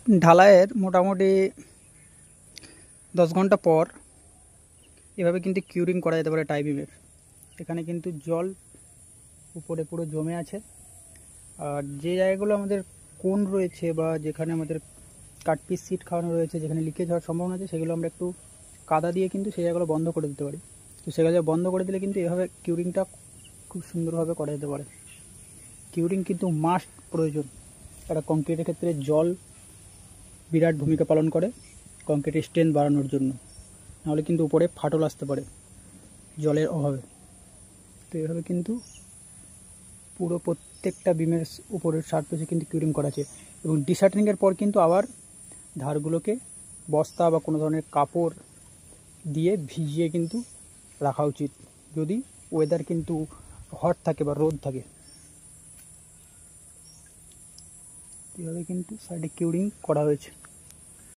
ঢালাইয়ের মোটামুটি 10 ঘন্টা পর এভাবে কিন্তু কিউরিং করা যেতে পারে টাই বিমের। এখানে কিন্তু জল উপরে পুরো জমে আছে, আর যে জায়গাগুলো আমাদের কোণ রয়েছে বা যেখানে আমাদের কাটপিস সিট খাওয়ানো রয়েছে, যেখানে লিকেজ হওয়ার সম্ভাবনা আছে, সেগুলো আমরা একটু কাদা দিয়ে কিন্তু সেই জায়গাগুলো বন্ধ করে দিতে পারি। তো সেগুলো বন্ধ করে দিলে কিন্তু এভাবে কিউরিংটা খুব সুন্দরভাবে করা যেতে পারে। কিউরিং কিন্তু মাস্ট প্রয়োজন। একটা কংক্রিটের ক্ষেত্রে জল বিরাট ভূমিকা পালন করে কংক্রিটের স্ট্রেংথ বাড়ানোর জন্য, নাহলে কিন্তু উপরে ফাটল আসতে পারে জলের অভাবে। তো এভাবে কিন্তু পুরো প্রত্যেকটা বিমের উপরের সারফেসে কিন্তু কিউরিং করা আছে। এবং ডিসার্টনিংয়ের পর কিন্তু আবার ধারগুলোকে বস্তা বা কোনো ধরনের কাপড় দিয়ে ভিজিয়ে কিন্তু রাখা উচিত, যদি ওয়েদার কিন্তু হট থাকে বা রোদ থাকে। এভাবে কিন্তু সাইডে কিউরিং করা হয়েছে।